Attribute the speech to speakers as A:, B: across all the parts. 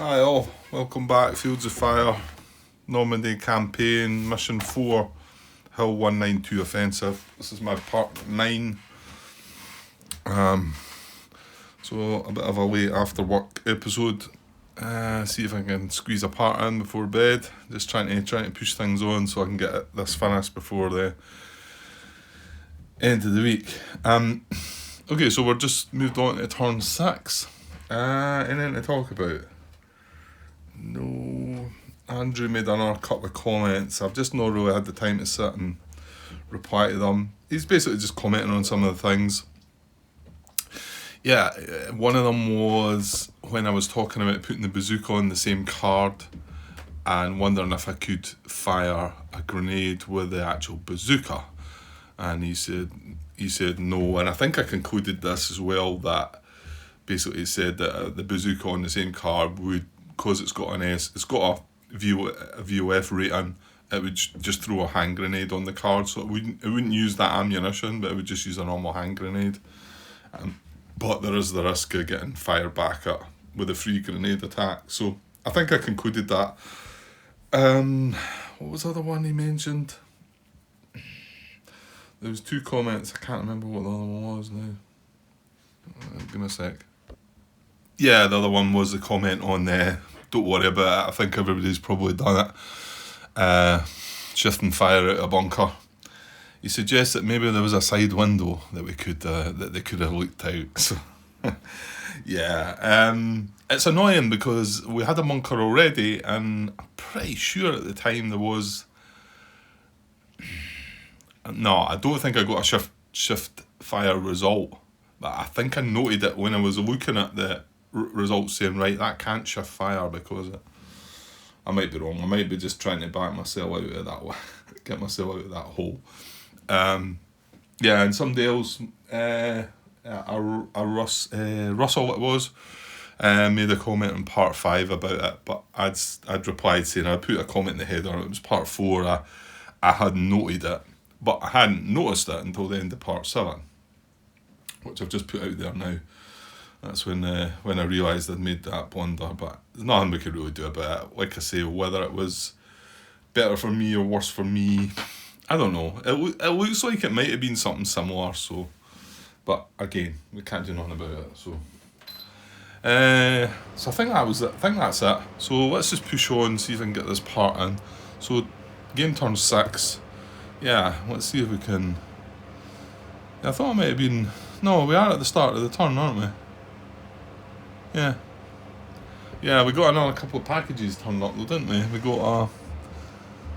A: Hi all, welcome back. Fields of Fire, Normandy campaign, mission 4, Hill 192 offensive. This is my part 9. So a bit of a late after work episode. See if I can squeeze a part in before bed. Just trying to push things on so I can get this finished before the end of the week. Okay, so we're just moved on to turn 6. Anything to talk about? No. Andrew made another couple of comments. I've just not really had the time to sit and reply to them. He's basically just commenting on some of the things. Yeah, one of them was when I was talking about putting the bazooka on the same card and wondering if I could fire a grenade with the actual bazooka. And he said no, and I think I concluded this as well, that basically said that the bazooka on the same card would, because it's got it's got a VOF rating, it would just throw a hand grenade on the card, so it wouldn't use that ammunition, but it would just use a normal hand grenade. But there is the risk of getting fired back at with a free grenade attack. So I think I concluded that. What was the other one he mentioned? There was 2 comments. I can't remember what the other one was now. Give me a sec. Yeah, the other one was the comment on don't worry about it. I think everybody's probably done it. Shifting fire out of a bunker. He suggests that maybe there was a side window that we could that they could have looked out. So yeah, it's annoying because we had a bunker already, and I'm pretty sure at the time there was. No, I don't think I got a shift fire result, but I think I noted it when I was looking at the results, saying right, that can't shift fire because I might be wrong. I might be just trying to back myself out of that, get myself out of that hole. Yeah, and somebody else, Russell it was, made a comment on part 5 about it, but I'd replied saying I put a comment in the header. It was part 4. I had noted it, but I hadn't noticed it until the end of part 7, which I've just put out there now. That's when I realised I'd made that blunder, but there's nothing we could really do about it. Like I say, whether it was better for me or worse for me, I don't know. It looks like it might have been something similar, so, but again, we can't do nothing about it. So I think that was it. I think that's it. So let's just push on, see if I can get this part in. So game turn 6. Yeah, let's see if we can. Yeah, I thought it might have been. No, we are at the start of the turn, aren't we? Yeah. Yeah, we got another couple of packages turned up though, didn't we? We got a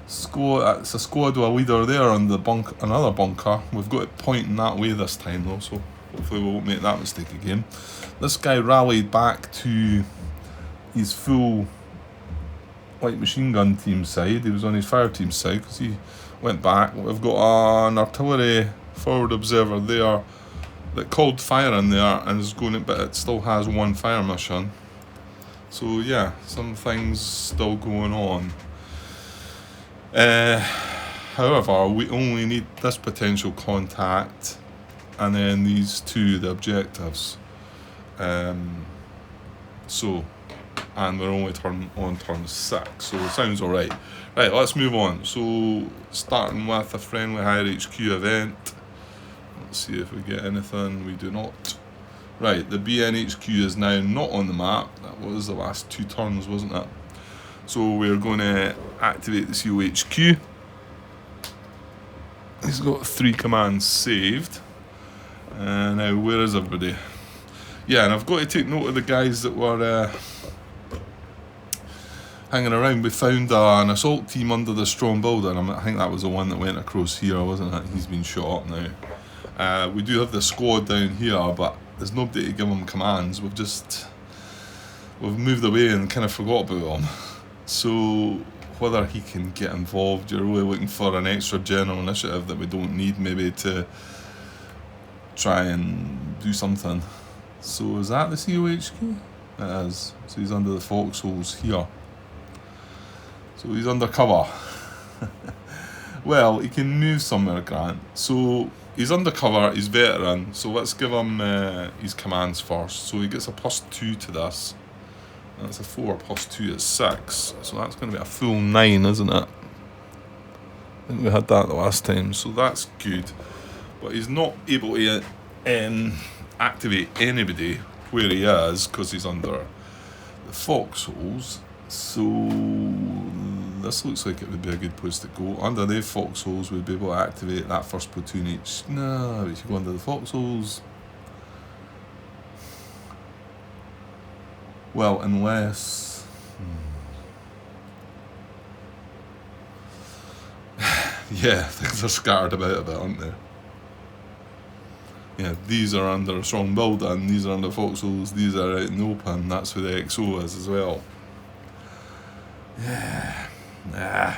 A: squad. It's a squad with a leader there on the another bunker. We've got it pointing that way this time though, so hopefully we won't make that mistake again. This guy rallied back to his full light machine gun team side. He was on his fire team side because he went back. We've got an artillery forward observer there that called fire in there and is going, but it still has 1 fire mission. So yeah, some things still going on. However, we only need this potential contact and then these 2, the objectives. So, and we're only on turn 6, so it sounds alright. Right, let's move on. So, starting with a friendly higher HQ event. Let's see if we get anything. We do not. Right, the BNHQ is now not on the map. That was the last 2 turns, wasn't it? So we're going to activate the COHQ. He's got 3 commands saved. Now, where is everybody? Yeah, and I've got to take note of the guys that were hanging around. We found an assault team under the strong building. I think that was the one that went across here, wasn't it? He's been shot up now. We do have the squad down here, but there's nobody to give them commands. We've moved away and kind of forgot about him. So whether he can get involved, you're really looking for an extra general initiative that we don't need, maybe, to try and do something. So is that the COHQ? It is. So he's under the Foxholes here. So he's undercover. Well, he can move somewhere, Grant. So he's undercover, he's veteran, so let's give him his commands first. So he gets a +2 to this. That's a 4 plus 2 is 6. So that's going to be a full 9, isn't it? I think we had that the last time, so that's good. But he's not able to activate anybody where he is because he's under the Foxholes. So this looks like it would be a good place to go. Under the Foxholes, we'd be able to activate that first platoon each. No, we should go under the Foxholes. Well, unless... yeah, things are scattered about a bit, aren't they? Yeah, these are under a strong building, these are under Foxholes, these are out in the open. That's where the XO is as well. Yeah, nah.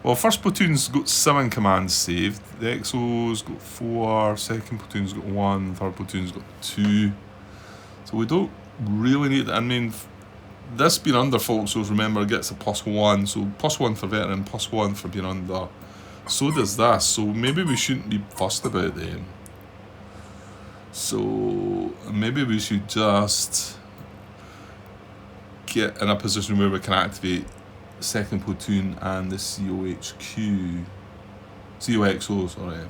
A: Well, first platoon's got 7 commands saved. The XO's got 4, second platoon's got 1, third platoon's got 2. So we don't really need... I mean, this being under Foxholes, remember, gets a +1. So +1 for veteran, +1 for being under. So does this. So maybe we shouldn't be fussed about them. So maybe we should just get in a position where we can activate second platoon and the COXO, sorry.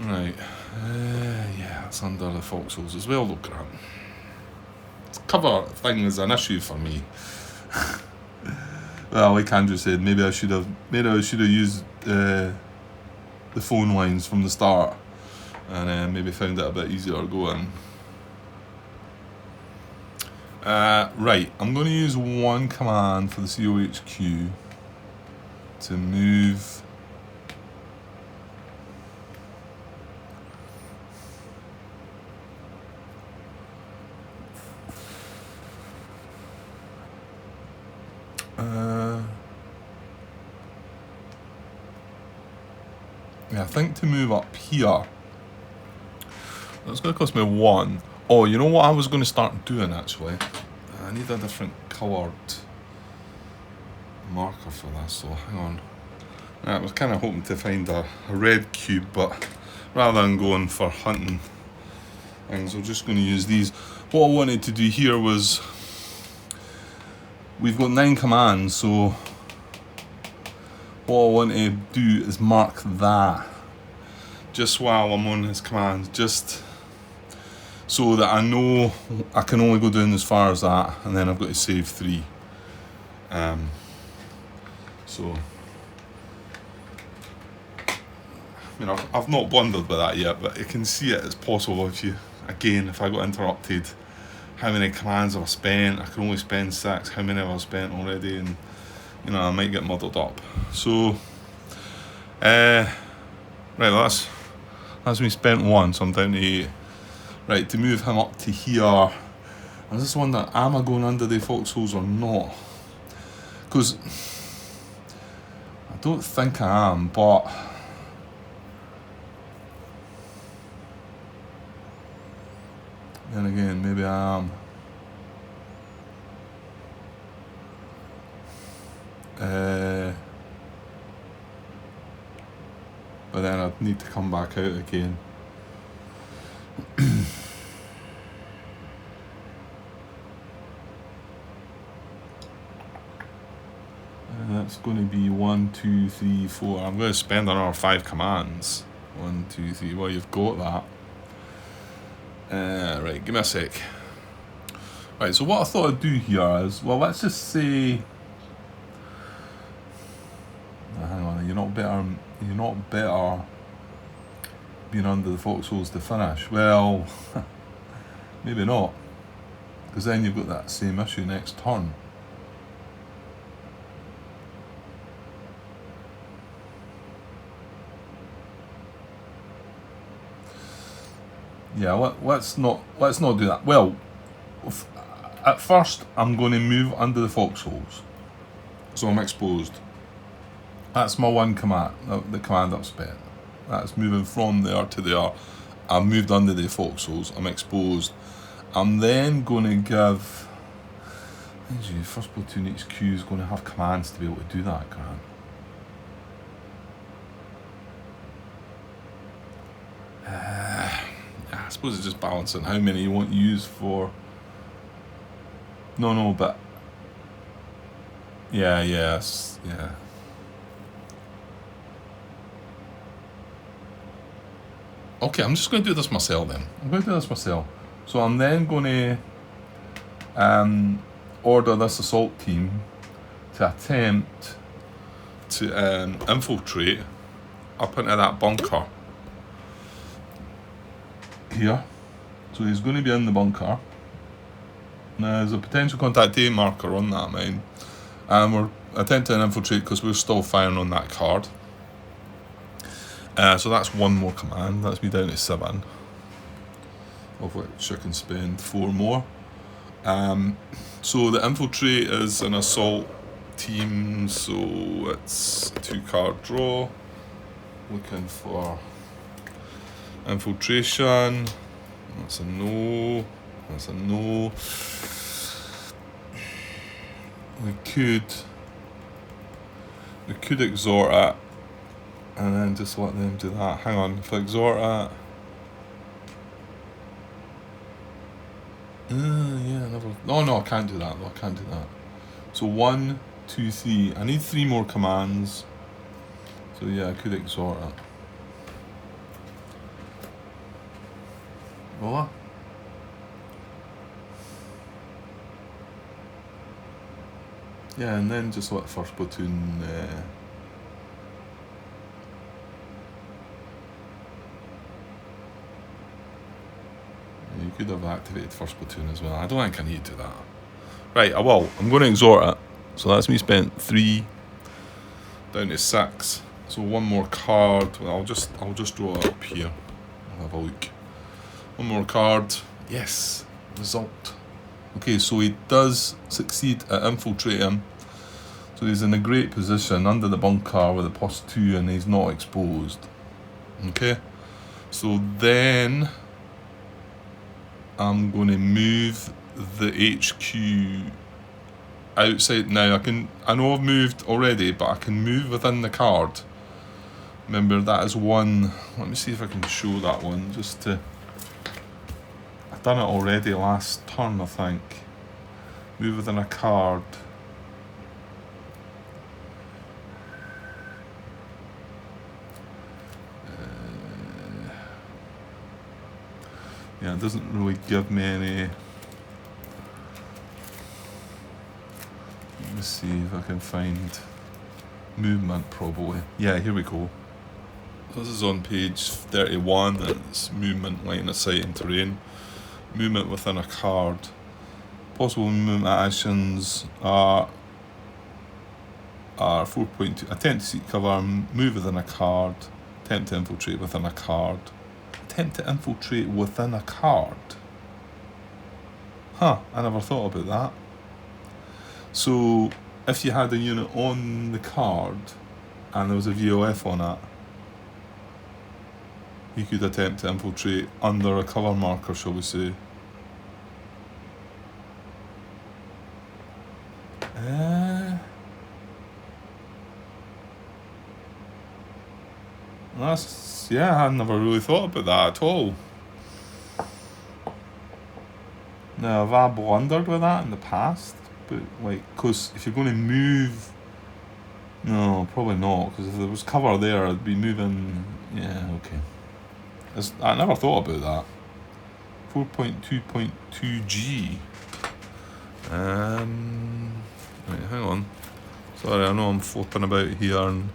A: Right, yeah, it's under the Foxholes as well, though, Grant. Cover thing is an issue for me. Well, like Andrew said, maybe I should have used the phone lines from the start, and maybe found it a bit easier going. Right, I'm going to use one command for the COHQ to move. Yeah, I think to move up here, that's going to cost me 1. Oh, you know what I was going to start doing actually? I need a different coloured marker for this, so hang on. I was kind of hoping to find a red cube, but rather than going for hunting things, I'm just going to use these. What I wanted to do here was, we've got 9 commands, so what I want to do is mark that just while I'm on his commands, just so that I know I can only go down as far as that, and then I've got to save 3. So, you know, I've not blundered with that yet, but you can see it as possible if I got interrupted. How many commands have I spent? I can only spend 6. How many have I spent already? And you know, I might get muddled up. So, right, that's me spent 1, so I'm down to 8. Right, to move him up to here, I just wonder, am I going under the Foxholes or not? Because I don't think I am, but then again, maybe I am. But then I'd need to come back out again. And that's going to be 1, 2, 3, 4. I'm going to spend another 5 commands. 1, 2, 3. Well, you've got that. Right, give me a sec. Right, so what I thought I'd do here is, well, let's just say, hang on, you're not better being under the Foxholes to finish. Well, maybe not, because then you've got that same issue next turn. Yeah, let's not do that. Well, at first I'm going to move under the Foxholes, so I'm exposed. That's my 1 command, the command I've spent. That's moving from there to there. I've moved under the Foxholes, I'm exposed, I'm then going to give... First platoon HQ is going to have commands to be able to do that, Grant. I suppose it's just balancing how many you want to use for... No, but... Yeah. Okay, I'm just going to do this myself then. So I'm then going to order this assault team to attempt to infiltrate up into that bunker here. So he's going to be in the bunker. Now there's a potential contact date marker on that mine, and we're attempting to infiltrate because we're still firing on that card. So that's one more command. That's me down to 7, of which I can spend 4 more. So the infiltrate is an assault team, so it's a 2-card draw. Looking for infiltration. That's a no. We could exhort it and then just let them do that. Hang on, if I exhort it. No, I can't do that. So 1, 2, 3. I need 3 more commands. So yeah, I could exhort it. Voila. Yeah, and then just let first platoon you could have activated first platoon as well. I don't think I need to do that. Right, I will. I'm going to exhort it. So that's me spent 3 down to 6. So 1 more card. Well, I'll just draw it up here. I'll have a look. 1 more card. Yes. Result. Okay, so he does succeed at infiltrating. So he's in a great position under the bunker with a +2 and he's not exposed. Okay. So then I'm going to move the HQ outside. Now I know I've moved already, but I can move within the card. Remember, that is 1. Let me see if I can show that one just to... I've done it already last turn, I think. Move within a card. Yeah, it doesn't really give me any... Let me see if I can find movement, probably. Yeah, here we go. This is on page 31, and it's movement, line of sight and terrain. Movement within a card. Possible movement actions are 4.2. Attempt to seek cover, move within a card. Attempt to infiltrate within a card. Attempt to infiltrate within a card. Huh, I never thought about that. So, if you had a unit on the card and there was a VOF on it, you could attempt to infiltrate under a cover marker, shall we say. I never really thought about that at all. Now, have I blundered with that in the past? But, because if you're going to move... No, probably not, because if there was cover there, I'd be moving... Yeah, okay. I never thought about that. 4.2.2G. Right, hang on. Sorry, I know I'm flopping about here and...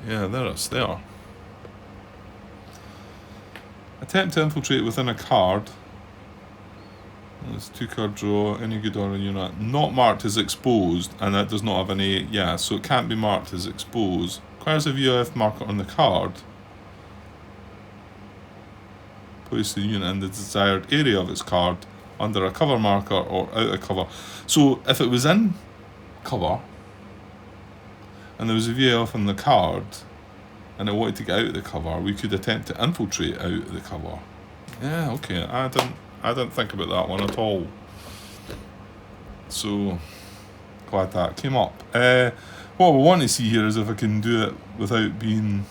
A: Yeah, there it's there. Attempt to infiltrate within a card. It's 2-card draw, any good or a unit. Not marked as exposed, and that does not have any... Yeah, so it can't be marked as exposed. Requires a VOF marker on the card. Place the unit in the desired area of its card under a cover marker or out of cover. So if it was in cover and there was a VOF on the card and it wanted to get out of the cover, we could attempt to infiltrate out of the cover. Yeah, okay. I didn't think about that one at all. So glad that came up. What we want to see here is if I can do it without being.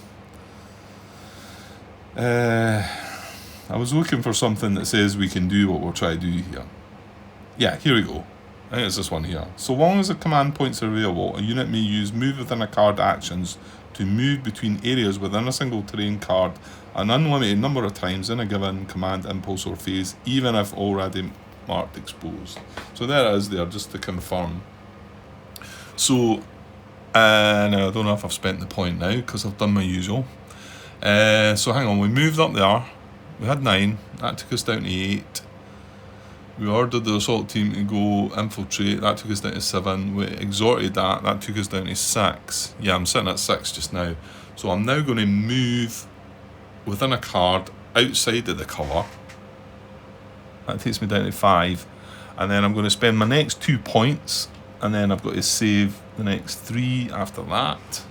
A: I was looking for something that says we can do what we're trying to do here. Yeah, here we go. I think it's this one here. So long as the command points are available, a unit may use move within a card actions to move between areas within a single terrain card an unlimited number of times in a given command impulse or phase, even if already marked exposed. So there it is there, just to confirm. So, now I don't know if I've spent the point now, because I've done my usual. So hang on, we moved up there. We had 9, that took us down to 8. We ordered the assault team to go infiltrate, that took us down to 7. We exhorted that took us down to 6. Yeah, I'm sitting at 6 just now. So I'm now going to move within a card outside of the cover. That takes me down to 5. And then I'm going to spend my next 2 points, and then I've got to save the next 3 after that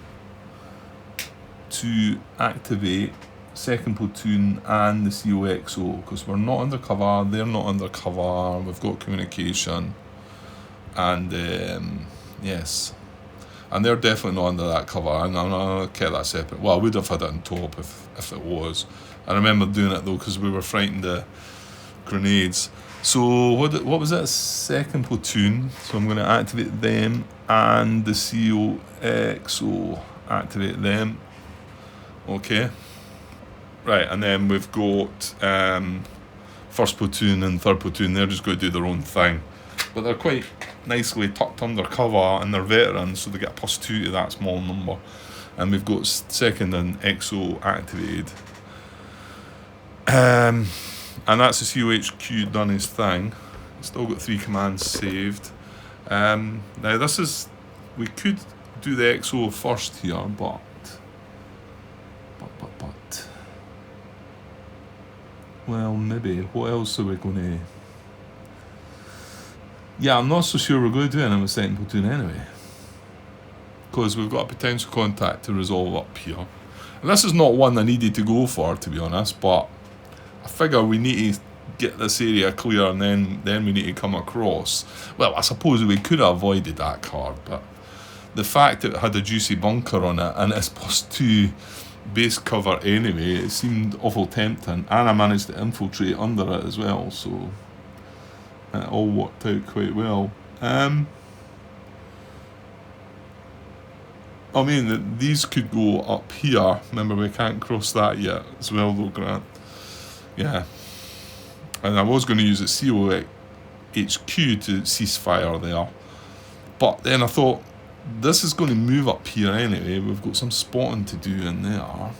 A: to activate second platoon and the COXO, because we're not undercover, they're not undercover, we've got communication, and yes, and they're definitely not under that cover. I'm gonna keep that separate. Well, I would have had it on top if it was. I remember doing it though because we were frightened of grenades. So what was it? Second platoon. So I'm going to activate them and the COXO. Activate them. Okay. Right, and then we've got first platoon and third platoon. They're just going to do their own thing, but they're quite nicely tucked under cover, and they're veterans, so they get +2 to that small number. And we've got second and XO activated. And that's the COHQ done his thing. Still got 3 commands saved. Now this is, we could do the XO first here, but well, maybe. What else are we going to? Yeah, I'm not so sure we're going to do anything with second platoon anyway, because we've got a potential contact to resolve up here. And this is not one I needed to go for, to be honest, but I figure we need to get this area clear, and then we need to come across. Well, I suppose we could have avoided that card, but the fact that it had a juicy bunker on it and it's +2 base cover anyway, it seemed awful tempting, and I managed to infiltrate under it as well, so it all worked out quite well. I mean, these could go up here. Remember, we can't cross that yet as well though, Grant. Yeah. And I was going to use the COHQ to cease fire there, but then I thought, this is going to move up here anyway. We've got some spotting to do in there.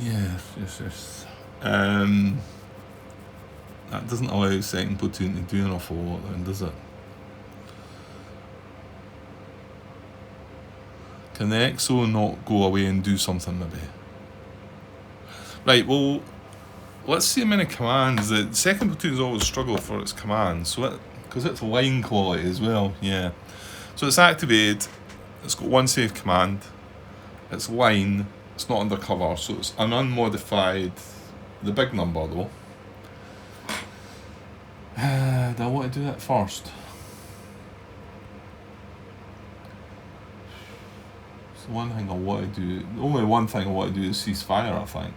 A: Yes. That doesn't allow second platoon to do an awful lot then, does it? Can the XO not go away and do something maybe? Right, well, let's see how many commands. The second platoon's always struggle for its commands, so because it's line quality as well, yeah. So it's activated, it's got 1 save command, it's line, it's not undercover, so it's an unmodified, the big number though. Do I want to do that first? So one thing I want to do, the only one thing I want to do is cease fire, I think.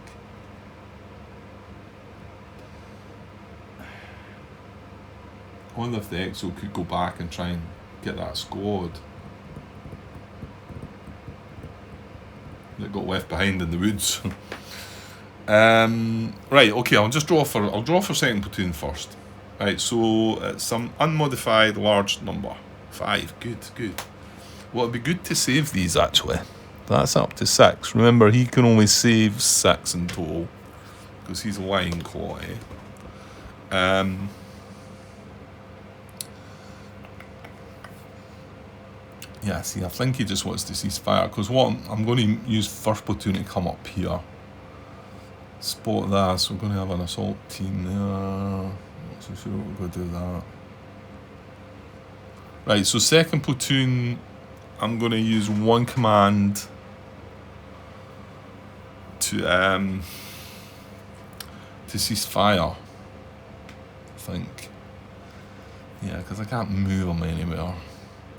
A: I wonder if the XO could go back and try and get that squad that got left behind in the woods. Right, okay, I'll draw for second platoon first. Right, so it's some unmodified large number. 5, good. Well, it'd be good to save these actually. That's up to 6. Remember, he can only save 6 in total because he's line quality. Yeah, see, I think he just wants to cease fire, because what I'm going to use first platoon to come up here. Spot that, so we're going to have an assault team there. Not so sure we're going to do that. Right, so second platoon, I'm going to use 1 command cease fire. I think. Yeah, because I can't move them anywhere.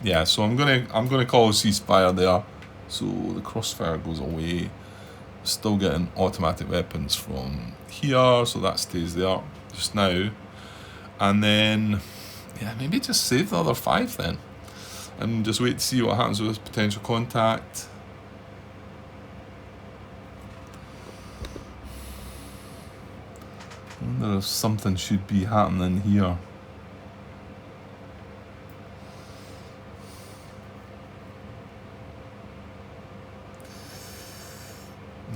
A: Yeah, so I'm gonna call a ceasefire there. So the crossfire goes away. Still getting automatic weapons from here, so that stays there just now. And then, yeah, maybe just save the other 5 then, and just wait to see what happens with potential contact. I wonder if something should be happening here.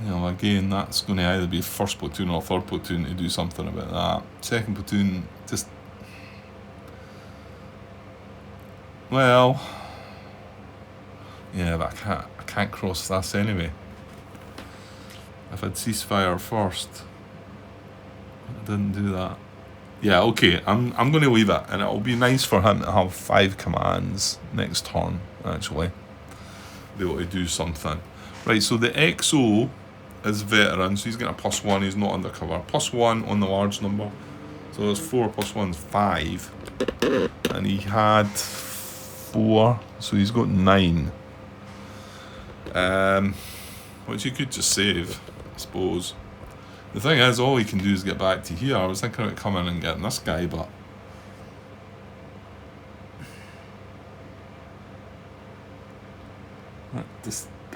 A: You know, again, that's going to either be first platoon or third platoon to do something about that. Second platoon, just... Well... Yeah, but I can't cross this anyway. If I'd ceasefire first... I didn't do that. Yeah, okay, I'm going to leave it, and it'll be nice for him to have 5 commands next turn, actually. Be able to do something. Right, so the XO is veteran, so he's getting a +1, he's not undercover. +1 on the large number. So there's 4 + 1 is 5. And he had 4, so he's got 9. Which he could just save, I suppose. The thing is, all he can do is get back to here. I was thinking about coming and getting this guy, but...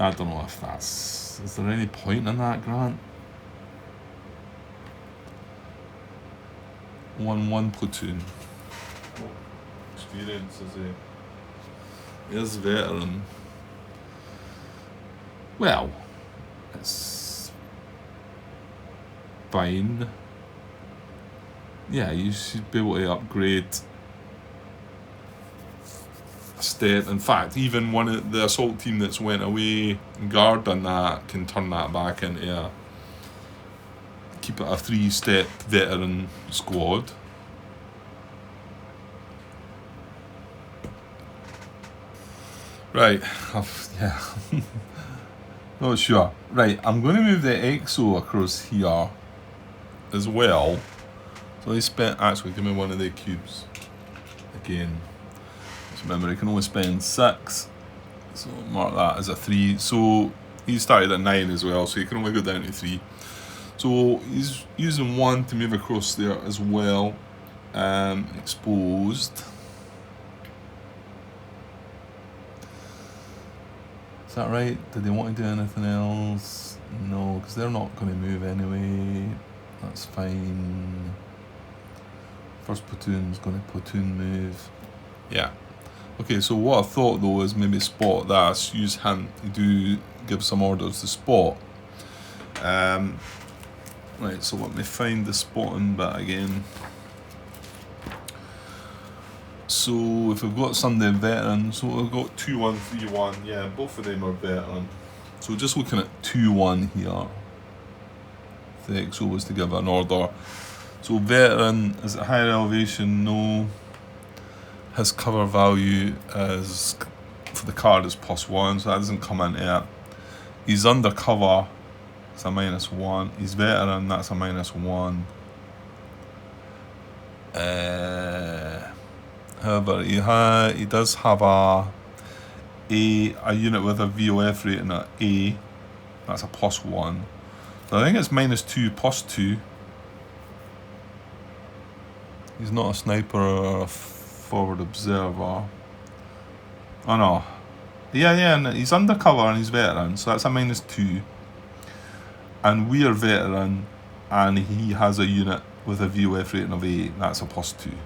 A: I don't know if that's... Is there any point in that, Grant? 1 platoon. Experience, is he? He is veteran. Well, it's fine. Yeah, you should be able to upgrade a step. In fact, even one of the assault team that's went away guard on that can turn that back into a... Keep it a 3-step veteran squad. Right, yeah. Not sure. Right, I'm going to move the XO across here as well. So he spent... Actually, give me one of the cubes. Again. Just remember, he can only spend 6. So mark that as a 3. So he started at 9 as well, so he can only go down to 3. So he's using 1 to move across there as well. Exposed. Is that right? Did they want to do anything else? No, because they're not going to move anyway. That's fine. First platoon's going to platoon move. Yeah. Okay, so what I thought though is maybe spot that. Use him to give some orders to spot. Right, so let me find the spotting bit again. So if we've got somebody veteran, so we've got 2-1-3-1, yeah, both of them are veteran. So just looking at 2-1 here. If the XO was to give an order. So veteran is at higher elevation, no. His cover value is for the card is +1, so that doesn't come into it. He's undercover, it's a -1. He's veteran, that's a -1. However, he does have a unit with a VOF rating at A. That's a +1. So I think it's -2 +2. He's not a sniper or a forward observer. Oh no. Yeah, and he's undercover and he's veteran, so that's a -2. And we're veteran, and he has a unit with a VOF rating of A. That's a +2.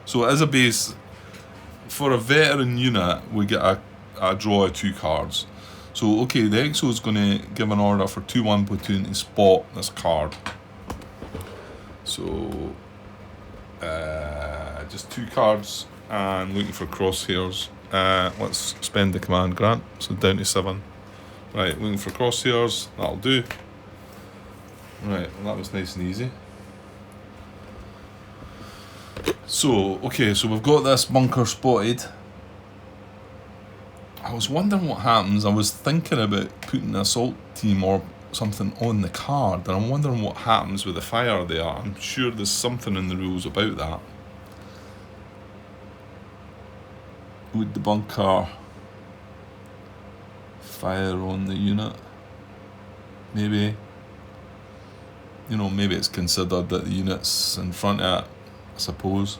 A: So as a base, for a veteran unit, we get a draw of 2 cards. So okay, the XO is going to give an order for 2-1 platoon to spot this card. So just 2 cards and looking for crosshairs. Let's spend the command, Grant. So down to 7. Right, looking for crosshairs. That'll do. Right, well, that was nice and easy. So, okay, so we've got this bunker spotted. I was wondering what happens. I was thinking about putting an assault team or something on the card, and I'm wondering what happens with the fire there. I'm sure there's something in the rules about that. Would the bunker fire on the unit? Maybe. You know, maybe it's considered that the unit's in front of it, I suppose.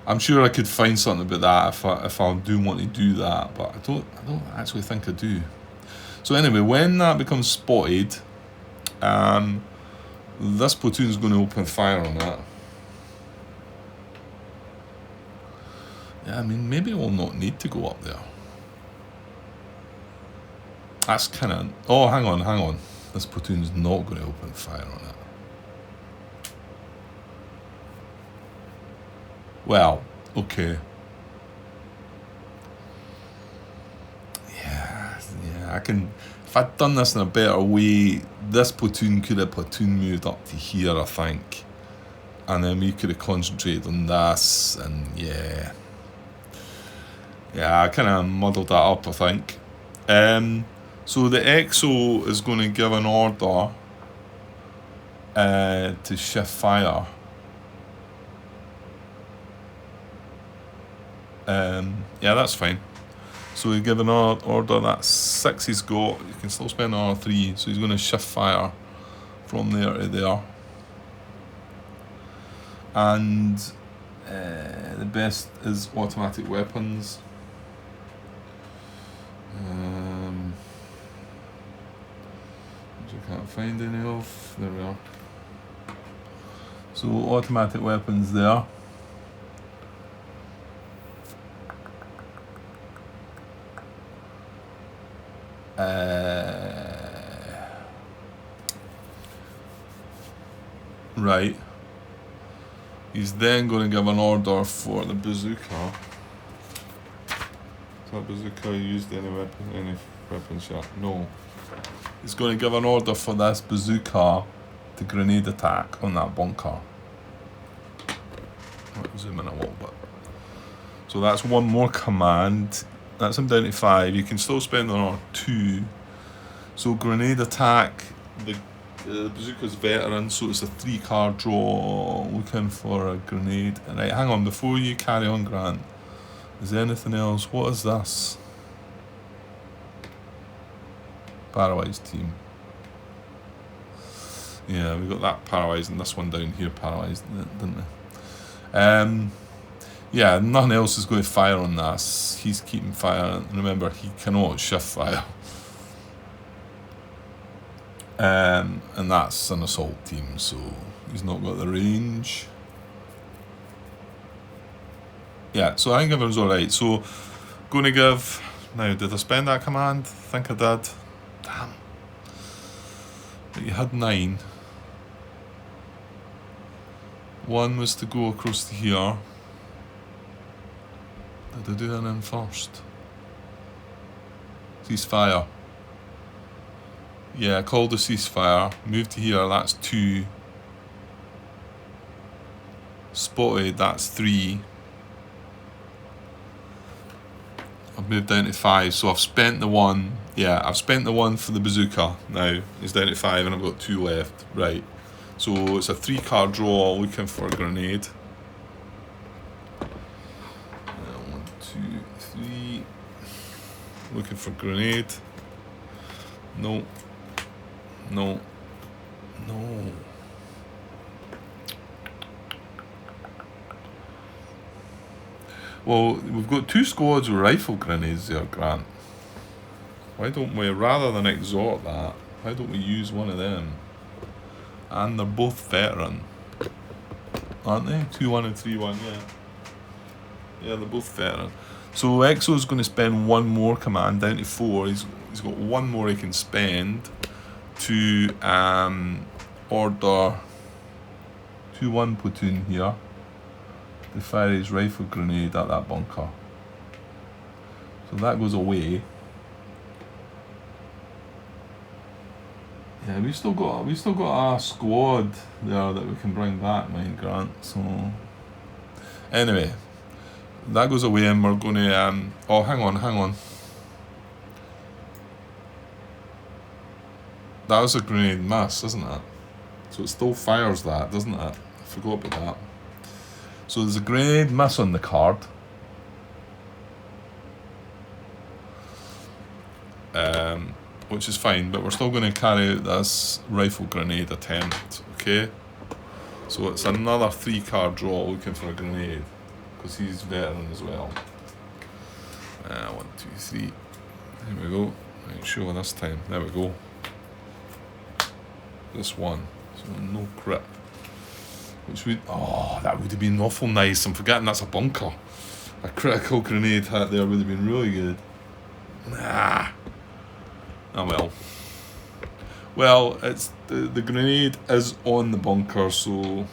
A: I'm sure I could find something about that if I do want to do that, but I don't actually think I do. So anyway, when that becomes spotted, this platoon's going to open fire on it. Yeah, I mean, maybe we'll not need to go up there. That's kind of... Oh, hang on. This platoon's not going to open fire on it. Well, okay. Yeah, I can... If I'd done this in a better way, this platoon could have platoon moved up to here, I think. And then we could have concentrated on this, and yeah. Yeah, I kind of muddled that up, I think. So the XO is going to give an order to shift fire. Yeah, that's fine. So we give an order, that's 6 he's got. You can still spend another 3, so he's going to shift fire from there to there. And the best is automatic weapons. Which I can't find any of. There we are. So automatic weapons there. Right. He's then going to give an order for the bazooka. Is that bazooka used any weapon shot? No. He's going to give an order for this bazooka to grenade attack on that bunker. I'll zoom in a little bit. So that's one more command. That's him down to 5. You can still spend another 2. So grenade attack, the bazooka's veteran, so it's a 3-card draw, looking for a grenade. Right, hang on, before you carry on, Grant, is there anything else? What is this? Paralyzed team. Yeah, we got that paralyzed and this one down here paralyzed, didn't we? Yeah, nothing else is going to fire on this. He's keeping fire, and remember, he cannot shift fire. And that's an assault team, so he's not got the range. Yeah, so I think everyone's alright. So, going to give... Now, did I spend that command? I think I did. Damn. But you had 9. One was to go across to here. Did I do that in first? Ceasefire. Yeah, called the ceasefire. Move to here, that's 2. Spotted, that's 3. I've moved down to 5, so I've spent the 1. Yeah, I've spent the 1 for the bazooka. Now, it's down to 5 and I've got 2 left. Right. So it's a 3-card draw, looking for a grenade. 1, 2, 3. Looking for grenade. No. No. No. Well, we've got 2 squads with rifle grenades there, Grant. Why don't we, rather than exhort that, why don't we use one of them? And they're both veteran, aren't they? 2-1 and 3-1, yeah. Yeah, they're both veteran. So Exo's going to spend 1 more command down to 4. He's got 1 more he can spend to order 2-1 platoon here to fire his rifle grenade at that bunker. So that goes away. Yeah, we still got a squad there that we can bring back, mind Grant. So anyway, that goes away, and we're going to oh, hang on. that was a grenade miss, isn't it? So it still fires that, doesn't it? I forgot about that. So there's a grenade miss on the card. Which is fine, but we're still going to carry out this rifle grenade attempt, okay? So it's another 3-card draw looking for a grenade, because he's veteran as well. 1, 2, 3. Here we go. Right, sure this time. There we go. This one. So no crit. Which would... Oh, that would have been awful nice. I'm forgetting that's a bunker. A critical grenade hit there would have been really good. Nah. Oh well. Well, it's the grenade is on the bunker, so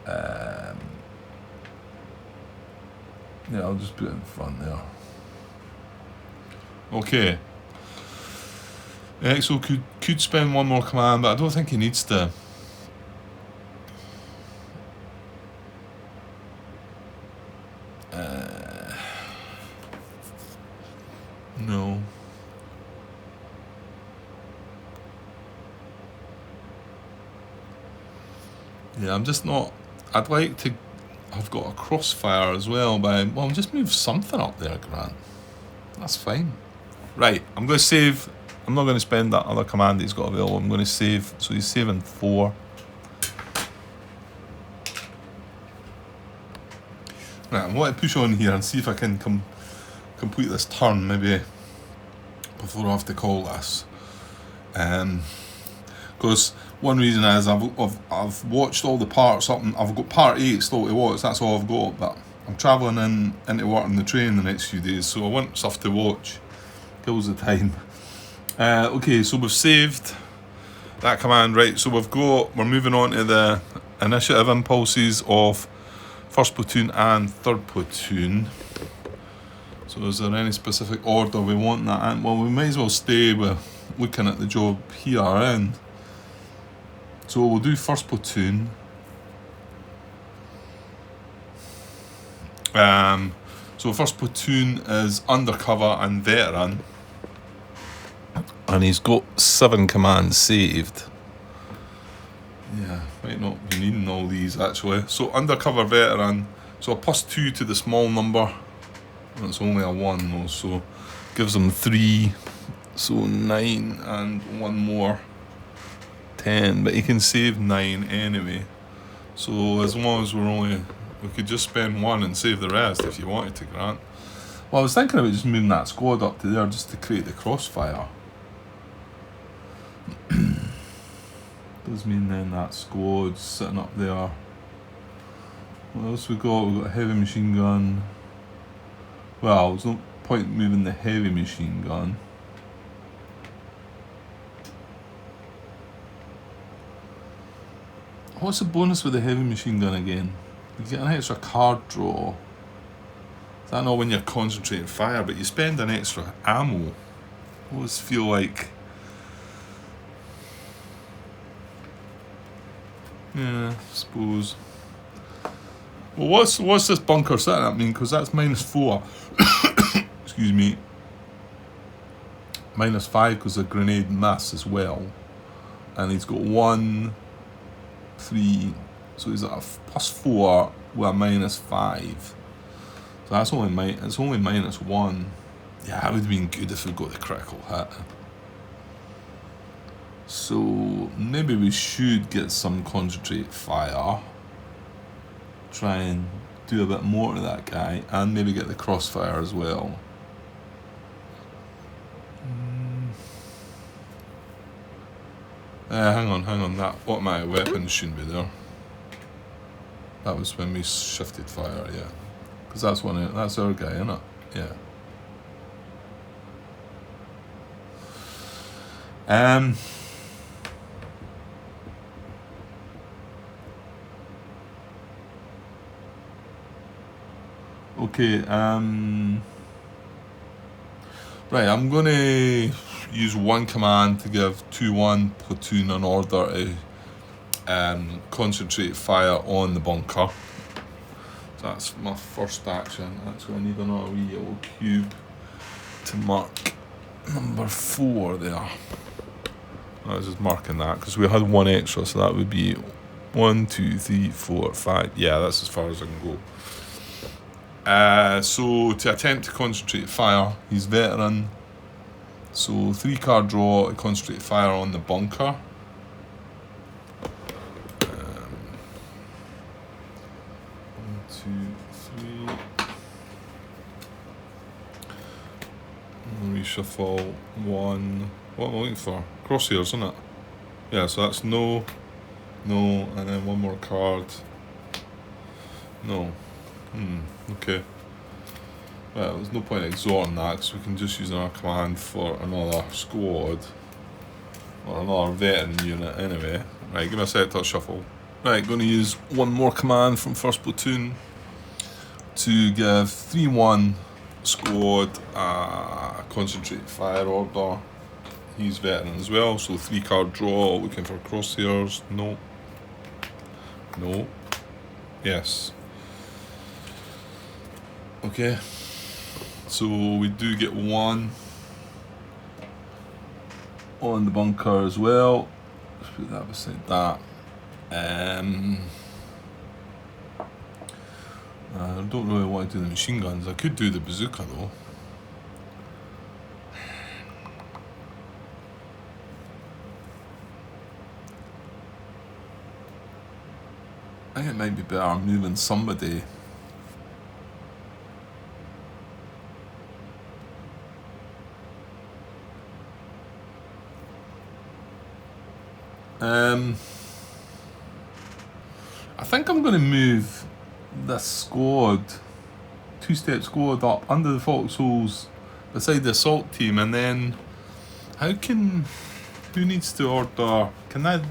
A: yeah, I'll just put it in front there. Okay. So could spend one more command, but I don't think he needs to. No. Yeah, I'm just not. I'd like to have got a crossfire as well, but well, just move something up there, Grant. That's fine. Right, I'm going to save. I'm not going to spend that other command he's got available. I'm going to save. So he's saving 4. Right, I want to push on here and see if I can complete this turn, maybe before I have to call this. Because one reason is I've watched all the parts up, and I've got part 8 still to watch. That's all I've got. But I'm travelling into work on the train the next few days, so I want stuff to watch. Kills the time. Okay, so we've saved that command, right? So we're moving on to the initiative impulses of 1st platoon and 3rd platoon. So is there any specific order we want that in? Well, we might as well stay with looking at the job here in. So we'll do 1st platoon. So 1st platoon is undercover and veteran. And he's got 7 commands saved. Yeah, might not be needing all these actually. So undercover veteran, so a +2 to the small number. That's only a 1 though, so gives him 3. So 9 and 1 more. 10, but he can save 9 anyway. So as long as we could just spend 1 and save the rest if you wanted to, Grant. Well, I was thinking about just moving that squad up to there just to create the crossfire. Does mean then that squad's sitting up there. What else we got? We've got a heavy machine gun. Well, there's no point moving the heavy machine gun. What's the bonus with the heavy machine gun again? You get an extra card draw. Is that not when you're concentrating fire, but you spend an extra ammo? I always feel like... Yeah, I suppose. Well, what's this bunker sitting at mean? Because that's -4. Excuse me. -5 because a grenade miss as well. And he's got 1, 3, so he's at a +4 with a -5. So that's only it's only -1. Yeah, that would have been good if we got the critical hit. So maybe we should get some concentrate fire. Try and do a bit more to that guy, and maybe get the crossfire as well. Hang on, that automatic weapon shouldn't be there. That was when we shifted fire, yeah. Because that's our guy, isn't it? Yeah. Okay, right, I'm going to use 1 command to give 2-1 platoon an order to concentrate fire on the bunker. So that's my first action. That's going to need another wee yellow cube to mark number 4 there. I was just marking that because we had 1 extra, so that would be 1, 2, 3, 4, 5. Yeah, that's as far as I can go. So to attempt to concentrate fire, he's veteran. So 3 card draw to concentrate fire on the bunker. 1, 2, 3. Reshuffle 1. What am I looking for? Crosshairs, isn't it? Yeah, so that's no, and then 1 more card. No. Okay. Well, there's no point exhorting that because we can just use our command for another squad or another veteran unit anyway. Right, give me a sec to shuffle. Right, going to use 1 more command from first platoon to give 3-1 squad a concentrate fire order. He's veteran as well, so 3 card draw, looking for crosshairs. No. No. Yes. Okay. So we do get 1 on the bunker as well. Let's put that beside that. I don't really want to do the machine guns. I could do the bazooka though. I think it might be better moving somebody. I think I'm going to move this squad, 2-step squad up under the Foxholes beside the assault team, and then who needs to order, could that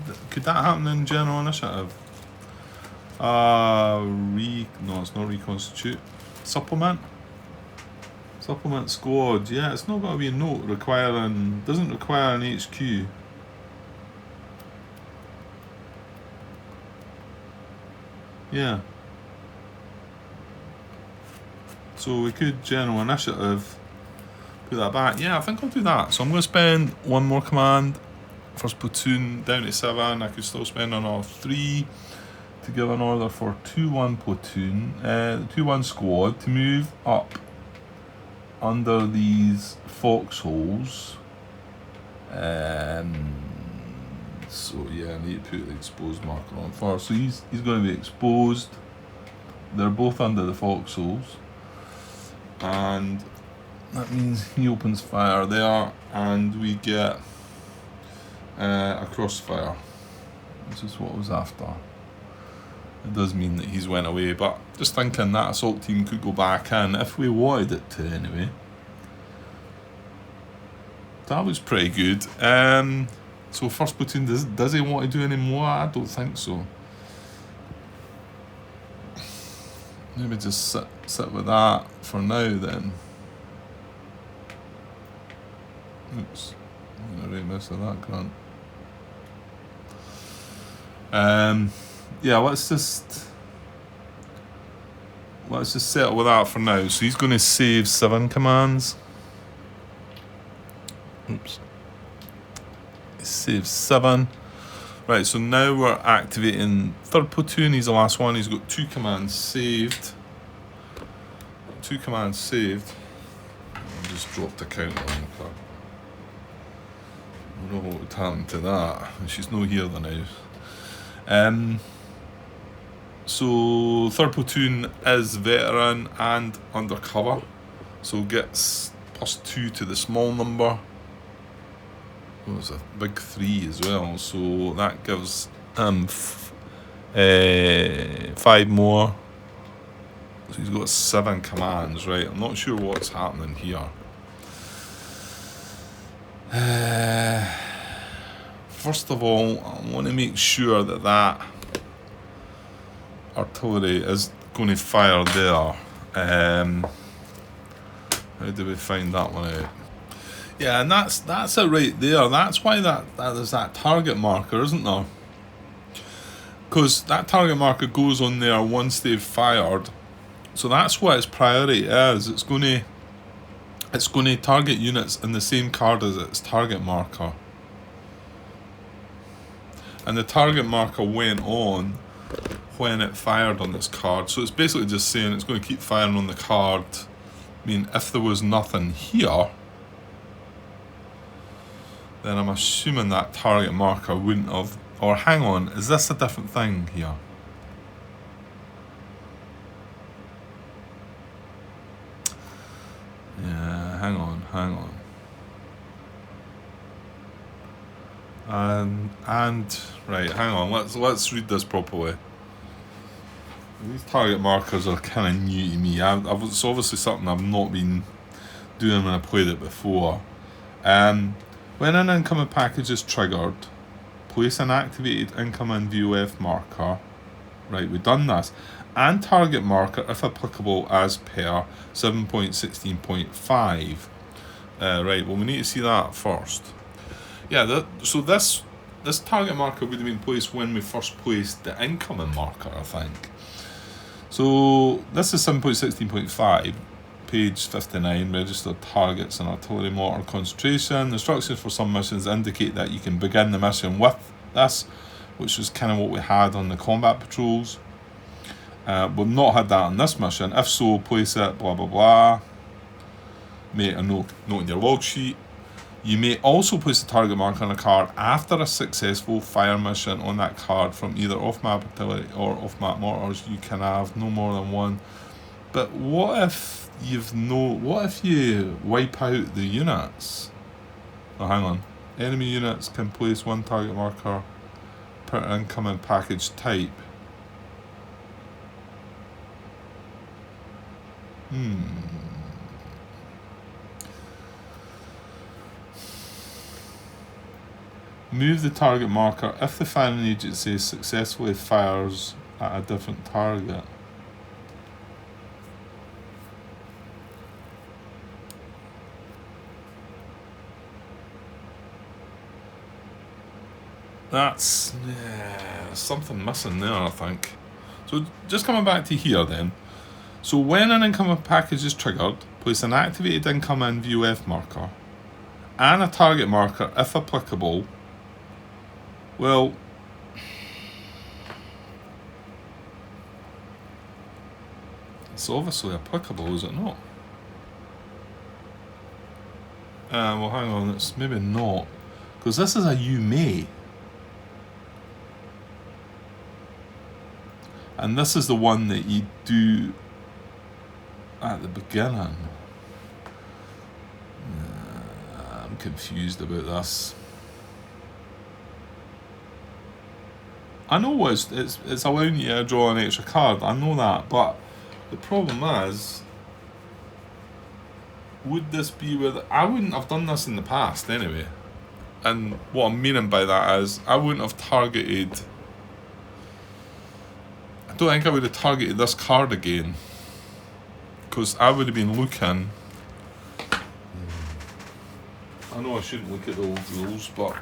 A: happen in general initiative? No, it's not reconstitute. Supplement squad. Yeah, it's not got to be a note doesn't require an HQ. Yeah. So we could general initiative put that back. Yeah, I think I'll do that. So I'm going to spend 1 more command. First platoon down to 7. I could still spend another 3 to give an order for 2-1 platoon, 2-1 squad to move up under these foxholes. So yeah, I need to put the exposed marker on first. So he's going to be exposed. They're both under the foxholes, and that means he opens fire there, and we get a crossfire. This is what I was after. It does mean that he's went away, but just thinking that assault team could go back in if we wanted it to anyway. That was pretty good. So first platoon, does he want to do any more? I don't think so. Maybe just sit with that for now then. Oops, I'm gonna really mess with that, can't. Yeah, let's just settle with that for now. So he's going to save 7 commands. Oops. He saves 7. Right, so now we're activating 3rd platoon. He's the last one. He's got 2 commands saved. 2 commands saved. I just dropped a counter on the card. I don't know what would happen to that. She's no here now. So 3rd platoon is veteran and undercover, so gets +2 to the small number. Oh, it's a big 3 as well, so that gives 5 more. So he's got 7 commands, right? I'm not sure what's happening here. First of all, I want to make sure that artillery is going to fire there. How do we find that one out? Yeah, and that's it right there. That's why that there's that target marker, isn't there? Because that target marker goes on there once they've fired. So that's what its priority is. It's going to it's going to target units in the same card as its target marker. And the target marker went on when it fired on this card. So it's basically just saying it's going to keep firing on the card. I mean, if there was nothing here, then I'm assuming that target marker wouldn't have... Or hang on, is this a different thing here? Yeah, hang on. And right, hang on, let's read this properly. These target markers are kind of new to me. It's obviously something I've not been doing when I played it before. When an incoming package is triggered, place an activated incoming VOF marker. Right, we've done this. And target marker, if applicable, as per 7.16.5. Right, well, we need to see that first. Yeah, so this target marker would have been placed when we first placed the incoming marker, I think. So this is 7.16.5, page 59, registered targets and artillery mortar concentration. The instructions for some missions indicate that you can begin the mission with this, which was kind of what we had on the combat patrols. We've not had that on this mission. If so, place it, blah blah blah. Make a note in your log sheet. You may also place a target marker on a card after a successful fire mission on that card from either off-map artillery or off-map mortars. You can have no more than one. But what if you wipe out the units? Oh, hang on. Enemy units can place one target marker per incoming package type. Move the target marker if the firing agency successfully fires at a different target. That's something missing there, I think. So just coming back to here then. So when an incoming package is triggered, place an activated incoming VOF marker and a target marker if applicable. Well, it's obviously applicable, is it not? Well, hang on, it's maybe not, because this is a you may. And this is the one that you do at the beginning. I'm confused about this. I know it's allowing you to draw an extra card, I know that, but the problem is, would this be with... I wouldn't have done this in the past anyway. And what I'm meaning by that is, I wouldn't have targeted... I don't think I would have targeted this card again, because I would have been looking... I know I shouldn't look at the old rules, but...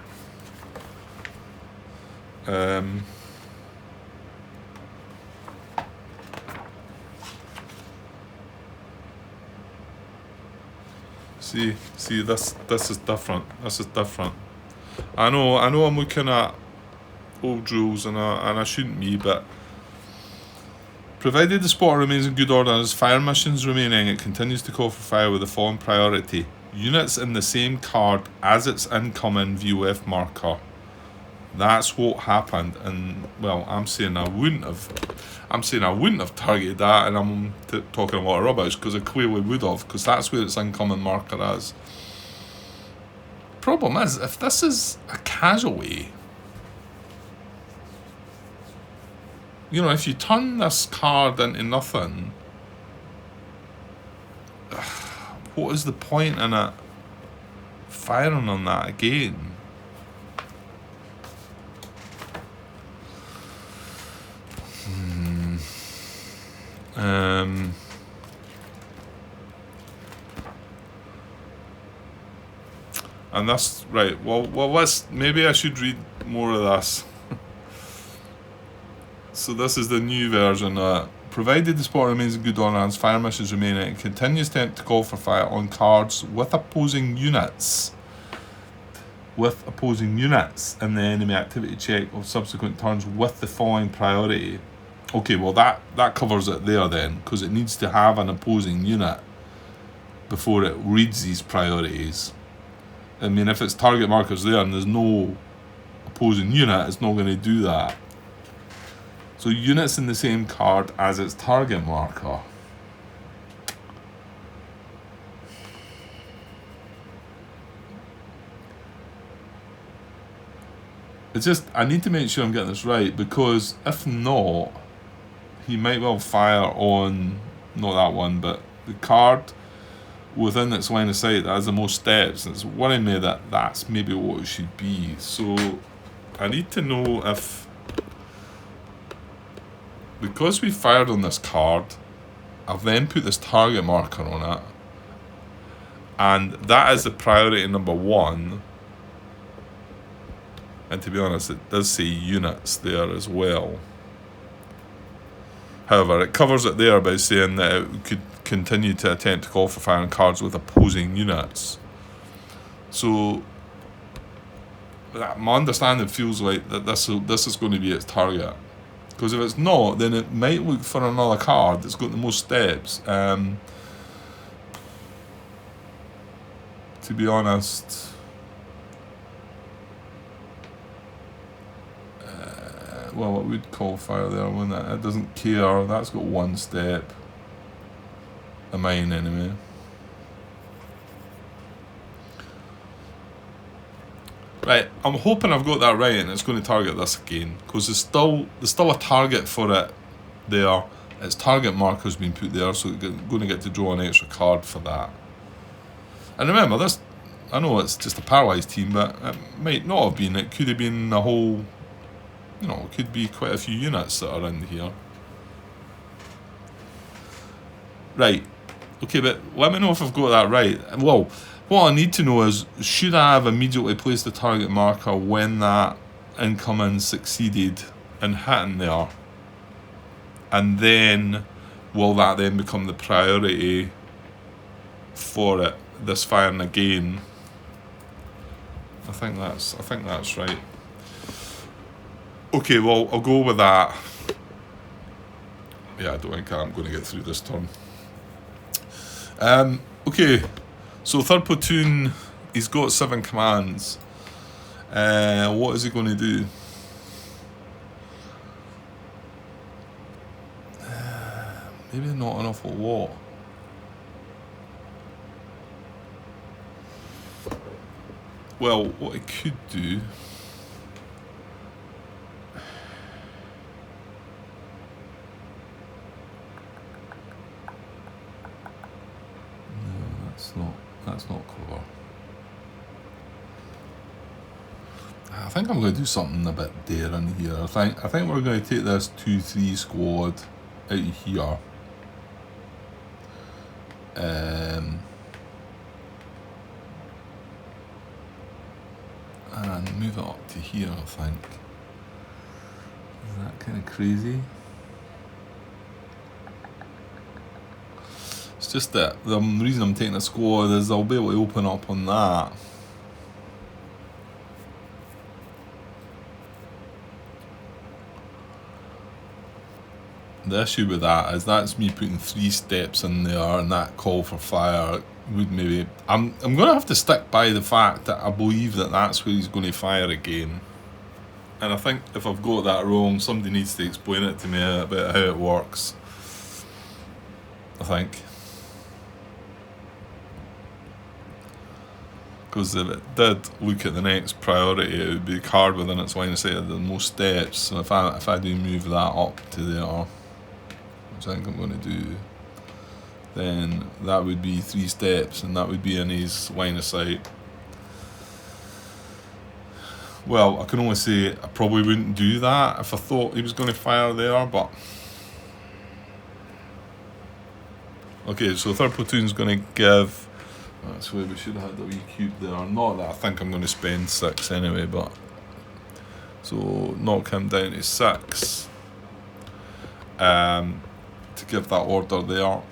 A: See, this is different. This is different. I know. I'm looking at old rules, and I shouldn't be, but provided the spotter remains in good order and has fire missions remaining, it continues to call for fire with the following priority: units in the same card as its incoming VOF marker. That's what happened, and well, I'm saying I wouldn't have targeted that, and I'm talking a lot of rubbish, because I clearly would have, because that's where its incoming marker is. Problem is, if this is a casualty, if you turn this card into nothing, what is the point in it firing on that again? And that's right. Well, maybe I should read more of this. So this is the new version. provided the spotter remains in good order and fire missions remain, it continues to attempt to call for fire on cards with opposing units. And the enemy activity check of subsequent turns with the following priority. Okay, well that covers it there then, because it needs to have an opposing unit before it reads these priorities. I mean, if its target marker's there and there's no opposing unit, it's not going to do that. So units in the same card as its target marker. It's just, I need to make sure I'm getting this right, because if not, he might well fire on, not that one, but the card within its line of sight that has the most steps. It's worrying me that that's maybe what it should be. So I need to know if, because we fired on this card, I've then put this target marker on it, and that is the priority number 1. And to be honest, it does say units there as well. However, it covers it there by saying that it could continue to attempt to call for fire on cards with opposing units. So my understanding feels like that this is going to be its target. Because if it's not, then it might look for another card that's got the most steps. To be honest, well, it would call fire there, wouldn't it? It doesn't care. That's got 1 step. A mine anyway. Right, I'm hoping I've got that right and it's going to target this again, because there's still a target for it there. Its target marker's been put there, so it's going to get to draw an extra card for that. And remember, this, I know it's just a paralysed team, but it might not have been. It could have been a whole, you know, it could be quite a few units that are in here. Right, okay, but let me know if I've got that right. Well, what I need to know is, should I have immediately placed the target marker when that incoming succeeded in hitting there? And then, will that then become the priority for it, this firing again? I think that's right. Okay, well, I'll go with that. Yeah, I don't think I'm going to get through this turn. Okay, so 3rd platoon, he's got 7 commands. What is he going to do? Maybe not an awful lot. Well, what he could do... That's not clever. I think I'm going to do something a bit daring here. I think we're going to take this 2-3 squad out of here. And move it up to here, I think. Is that kind of crazy? It's just that the reason I'm taking a squad is I'll be able to open up on that. The issue with that is that's me putting 3 steps in there, and that call for fire would maybe... I'm going to have to stick by the fact that I believe that that's where he's going to fire again. And I think if I've got that wrong, somebody needs to explain it to me about how it works. I think. Because if it did look at the next priority, it would be the card within its line of sight of the most steps. So if I do move that up to there, which I think I'm going to do, then that would be 3 steps, and that would be in his line of sight. Well, I can only say I probably wouldn't do that if I thought he was going to fire there, but... Okay, so 3rd platoon's going to give... That's where we should have had the wee cube there. Not that I think I'm going to spend 6 anyway, but... So, knock him down to 6. to give that order there.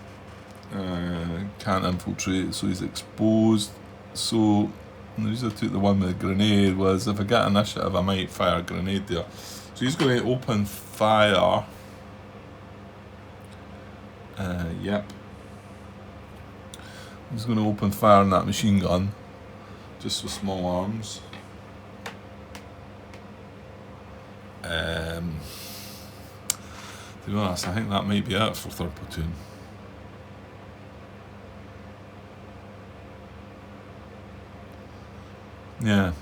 A: Can't infiltrate, so he's exposed. So the reason I took the one with the grenade was if I get initiative I might fire a grenade there. So he's going to open fire. Yep. He's going to open fire on that machine gun, just with small arms. To be honest, I think that might be it for 3rd platoon. Yeah,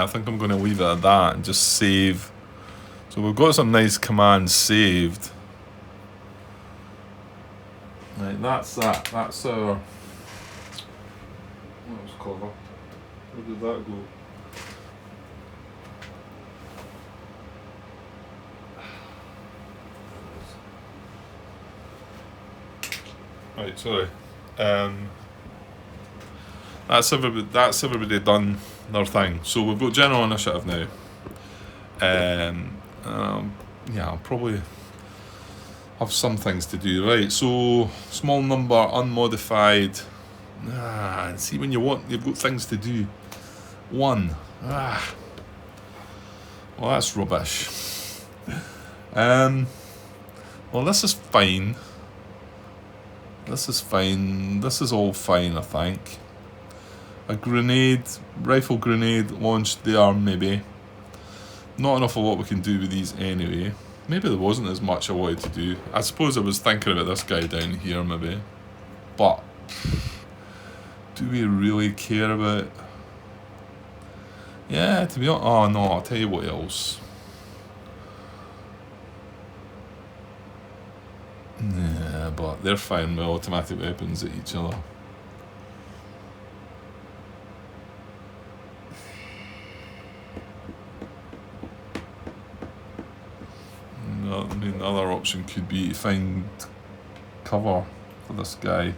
A: I think I'm going to leave it at that and just save. So we've got some nice commands saved. Right, that's that. That's our... What was cover? Where did that go? Right, sorry. That's everybody done their thing. So we've got general initiative now. Yeah, I'll probably have some things to do. Right, so small number, unmodified. See, when you've got things to do. 1. Well, that's rubbish. Well, this is fine. This is fine. This is all fine, I think. A grenade, rifle grenade launched there, maybe. Not enough of what we can do with these anyway. Maybe there wasn't as much I wanted to do. I suppose I was thinking about this guy down here, maybe. But do we really care about it? Yeah, to be honest. Oh no, I'll tell you what else. Yeah, but they're fine with automatic weapons at each other. No, I mean, the other option could be to find cover for this guy.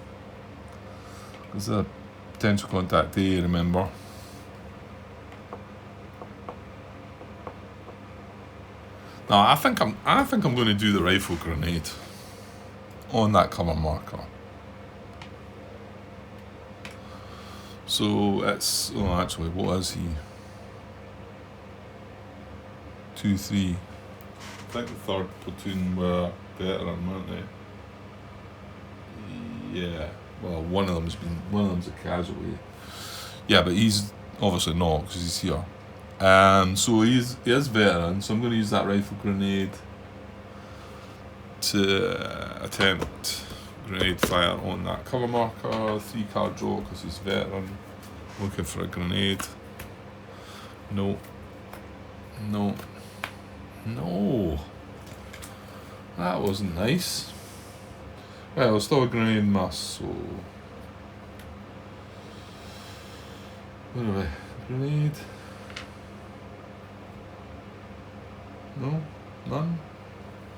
A: There's a potential contact A, remember. No, I think I'm going to do the rifle grenade on that cover marker. So it's, oh actually, what is he? 2, 3. I think the 3rd platoon were veteran, weren't they? Yeah. Well, one of them's a casualty. Yeah, but he's obviously not because he's here. So he is veteran. So I'm going to use that rifle grenade to attempt grenade fire on that cover marker. 3 card draw because he's veteran. Looking for a grenade. No. That wasn't nice. Well, still a grenade mass, so... Where are we? Grenade? No? None?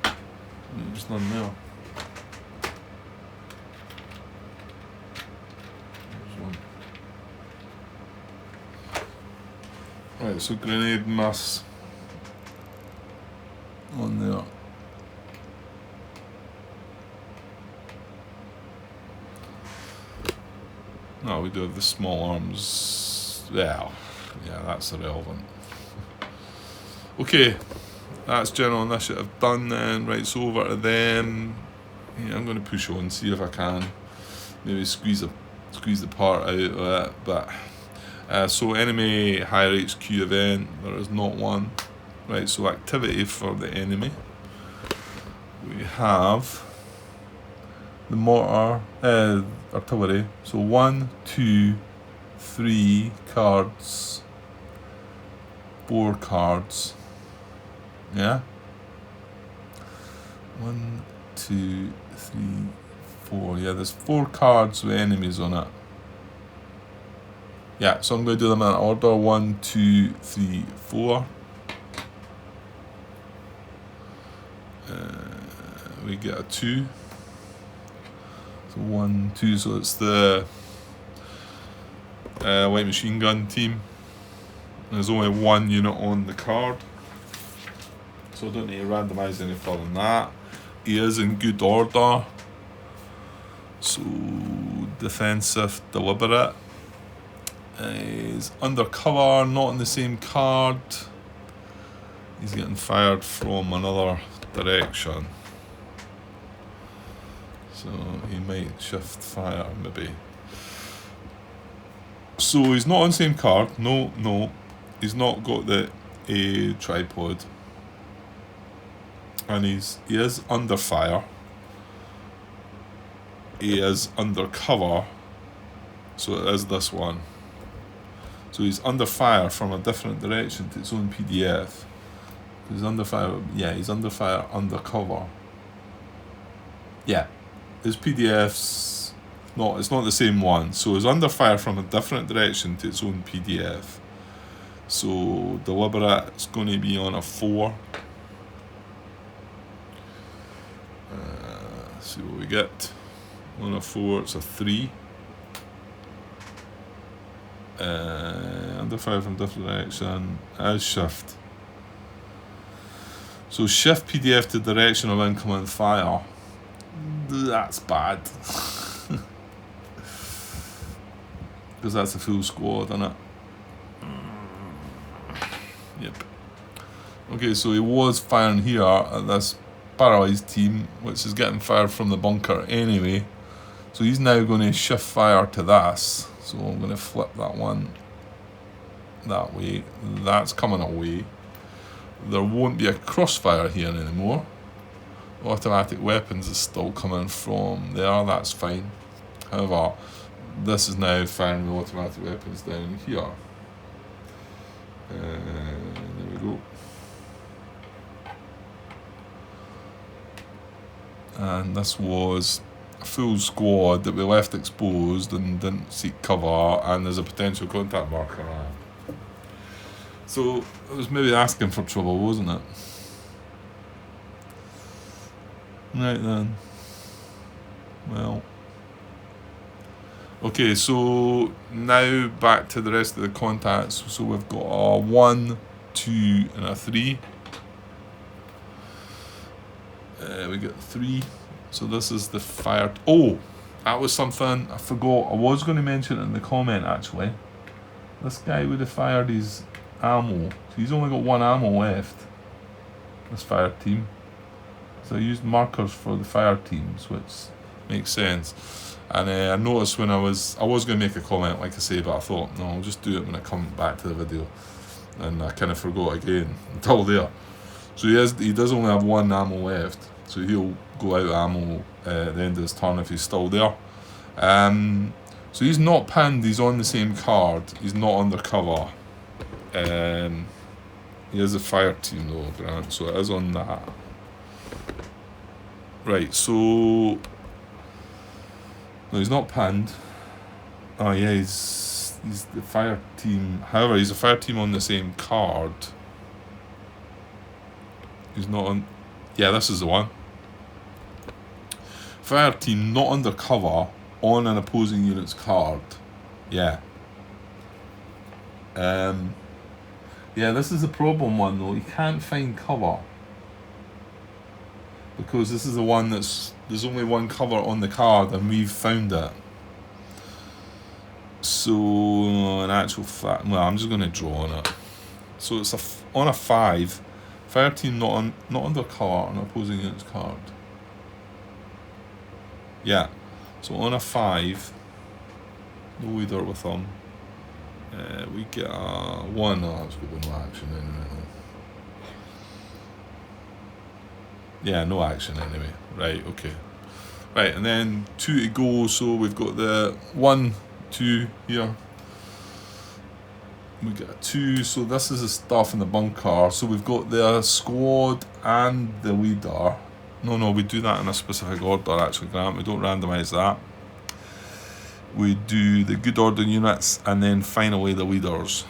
A: There's none there. There's one. Right, so grenade mass on there. No, we do have the small arms. Well, yeah, that's irrelevant. Okay, that's general initiative done then. Right, so over to them. Yeah, I'm going to push on, see if I can maybe squeeze the part out of it. But so enemy higher HQ event, there is not one. Right, so activity for the enemy. We have the mortar, artillery. So 1, 2, 3 cards, 4 cards. Yeah. 1, 2, 3, 4. Yeah, there's 4 cards with enemies on it. Yeah, so I'm going to do them in order. 1, 2, 3, 4. We get a 2. So 1, 2. So it's the light machine gun team. There's only 1 unit on the card, so I don't need to randomise any further than that. he is in good order. So defensive, deliberate. He's undercover, not in the same card. He's getting fired from another direction. So he might shift fire, maybe. So he's not on the same card. No. He's not got the A tripod. And he is under fire. He is undercover. So it is this one. So he's under fire from a different direction to its own PDF. He's under fire. Yeah, he's under fire undercover. Yeah. His PDF's it's not the same one. So it's under fire from a different direction to its own PDF. So deliberate, it's going to be on a 4. See what we get. On a 4, it's a 3. Under fire from different direction as shift. So shift PDF to direction of incoming fire. That's bad. Because that's a full squad, isn't it? Yep. Okay, so he was firing here at this paralysed team, which is getting fired from the bunker anyway. So he's now going to shift fire to this. So I'm going to flip that one that way. That's coming away. There won't be a crossfire here anymore. Automatic weapons is still coming from there, that's fine. However, this is now firing the automatic weapons down here. There we go. And this was a full squad that we left exposed and didn't seek cover, and there's a potential contact marker on it. So it was maybe asking for trouble, wasn't it? Right then. Well. Okay, so now back to the rest of the contacts. So we've got a 1, 2, and a 3. We got 3. So this is the fire. Oh, that was something I forgot. I was going to mention it in the comment actually. This guy would have fired his ammo. So he's only got 1 ammo left. This fire team. So I used markers for the fire teams, which makes sense. And I noticed when I was going to make a comment, like I say, but I thought, no, I'll just do it when I come back to the video. And I kind of forgot again until there. So he does only have 1 ammo left. So he'll go out of ammo at the end of his turn if he's still there. So he's not pinned, he's on the same card. He's not undercover. He has a fire team though, Grant, so it is on that. Right, so no, he's not pinned. Oh yeah, he's the fire team. However, he's a fire team on the same card. He's not on. Yeah, this is the one. Fire team not undercover on an opposing unit's card. Yeah. Yeah, this is the problem one though. You can't find cover. Because this is the one there's only 1 cover on the card and we've found it. So in actual fact, well, I'm just going to draw on it. So it's on a 5, fire team not undercover on opposing unit's card. Yeah, so on a 5, no leader with them. We get a 1. Oh, that's got no action anyway. Yeah, no action anyway. Right, okay. Right, and then 2 to go, so we've got the 1, 2 here. We get a 2, so this is the stuff in the bunker. So we've got the squad and the leader. No, we do that in a specific order actually, Grant. We don't randomise that. We do the good order units and then finally the leaders.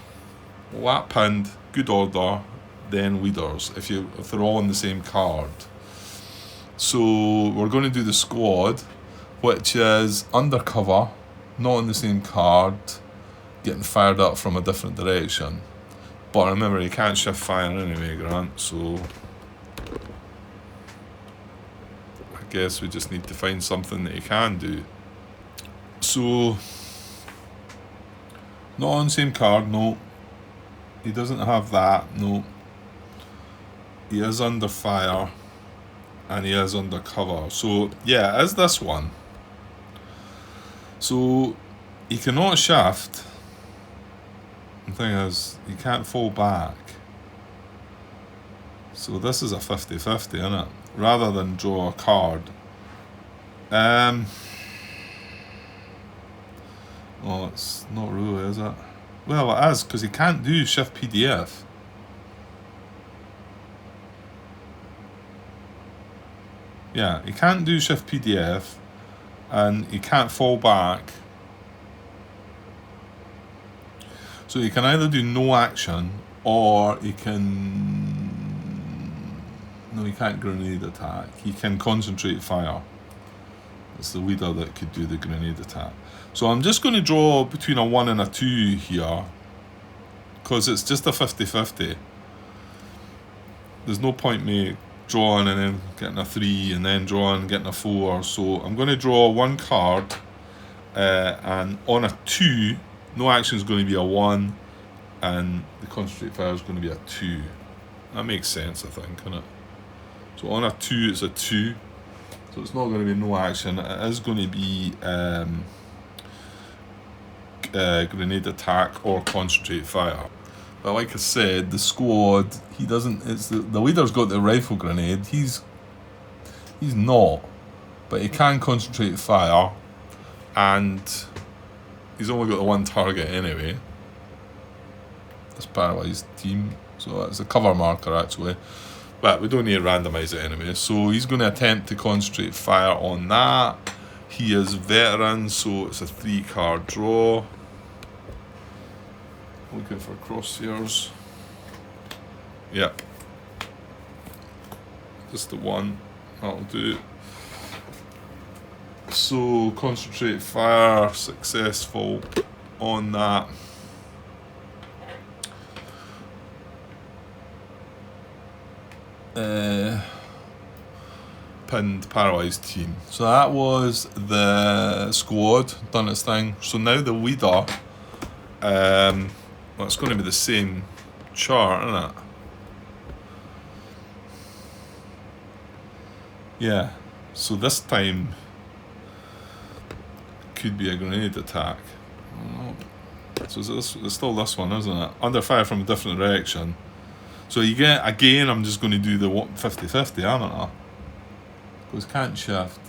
A: Lap pinned, good order, then leaders, if they're all on the same card. So we're going to do the squad, which is undercover, not on the same card, getting fired up from a different direction. But remember, you can't shift fire anyway, Grant, so guess we just need to find something that he can do. So, not on the same card, no. He doesn't have that, no. He is under fire, and he is under cover. So, yeah, it is this one. So, he cannot shift. The thing is, he can't fall back. So this is a 50-50, isn't it? Rather than draw a card. Oh, it's not really, is it? Well, it is, because he can't do shift PDF. Yeah, he can't do shift PDF, and he can't fall back. So he can either do no action, or he can... No, he can't grenade attack. He can concentrate fire. It's the leader that could do the grenade attack. So I'm just going to draw between a 1 and a 2 here, because it's just a 50-50. There's no point me drawing and then getting a 3 and then drawing and getting a 4. So I'm going to draw one card, and on a 2, no action is going to be a 1, and the concentrate fire is going to be a 2. That makes sense, I think, isn't it? So on a 2, it's a 2. So it's not going to be no action. It is going to be grenade attack or concentrate fire. But like I said, the squad, he doesn't. It's the leader's got the rifle grenade. He's not, but he can concentrate fire, and he's only got the one target anyway. This paralyzed team, so it's a cover marker actually. But we don't need to randomise it anyway. So he's going to attempt to concentrate fire on that. He is veteran, so it's a 3-card draw. Looking for crosshairs. Yep. Just the one. That'll do. So concentrate fire, successful on that. Pinned paralyzed team. So that was the squad done its thing. So now the leader, well, it's going to be the same chart, isn't it? Yeah. So this time could be a grenade attack. So it's still this one, isn't it? Under fire from a different direction. So you get, again, I'm just going to do the 50-50, aren't I? Because can't shift.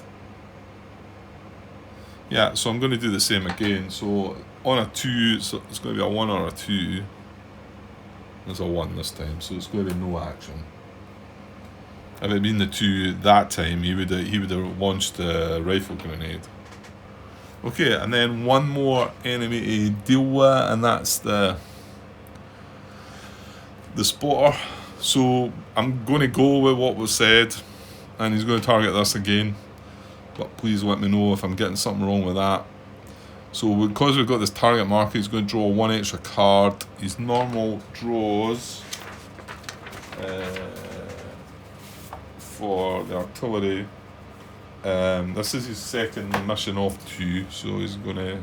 A: Yeah, so I'm going to do the same again. So on a 2, so it's going to be a 1 or a 2. There's a 1 this time, so it's going to be no action. If it had been the 2 that time, he would have launched the rifle grenade. Okay, and then one more enemy to deal with, and that's the spotter. So I'm going to go with what was said, and he's going to target this again, but please let me know if I'm getting something wrong with that. So because we've got this target marker, he's going to draw 1 extra card. His normal draws for the artillery, this is his second mission of 2, so he's going to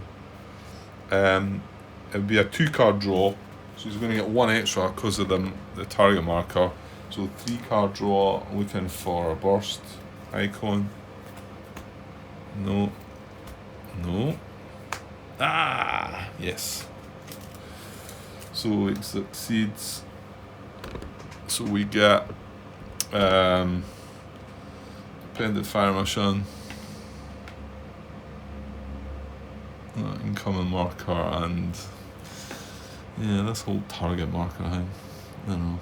A: it would be a 2-card draw. So he's going to get 1 extra because of the target marker. So 3-card draw, looking for a burst icon. No. Ah, yes. So it succeeds. So we get pendant fire mission, incoming marker, and yeah, this whole target marker thing.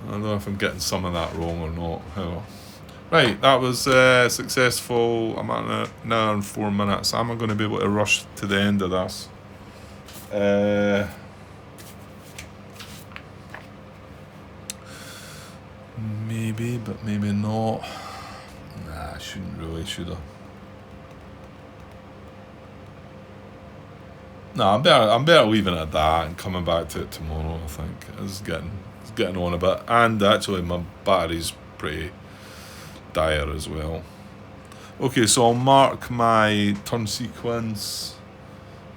A: I don't know if I'm getting some of that wrong or not. However. Right, that was successful. I'm at an hour and 4 minutes. Am I going to be able to rush to the end of this? Maybe, but maybe not. Nah, I shouldn't really, should I? No, I'm better leaving it at that and coming back to it tomorrow. I think it's getting on a bit, and actually my battery's pretty dire as well. Okay, so I'll mark my turn sequence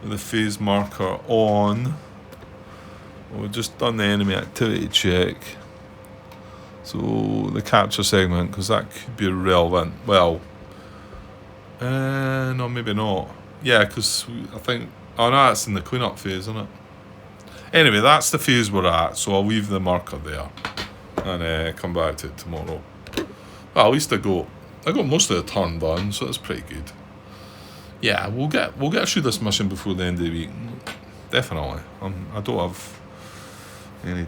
A: with the phase marker on. We've just done the enemy activity check. So the capture segment, because that could be relevant. Well, no, maybe not. Yeah, because I think, oh no, that's in the cleanup phase, isn't it? Anyway, that's the phase we're at, so I'll leave the marker there and come back to it tomorrow. Well, at least I got most of the turn done, so that's pretty good. Yeah, we'll get through this mission before the end of the week. Definitely. I don't have any.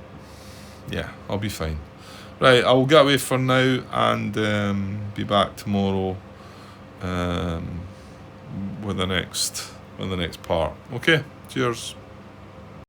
A: Yeah, I'll be fine. Right, I will get away for now and be back tomorrow with the next part. Okay, cheers.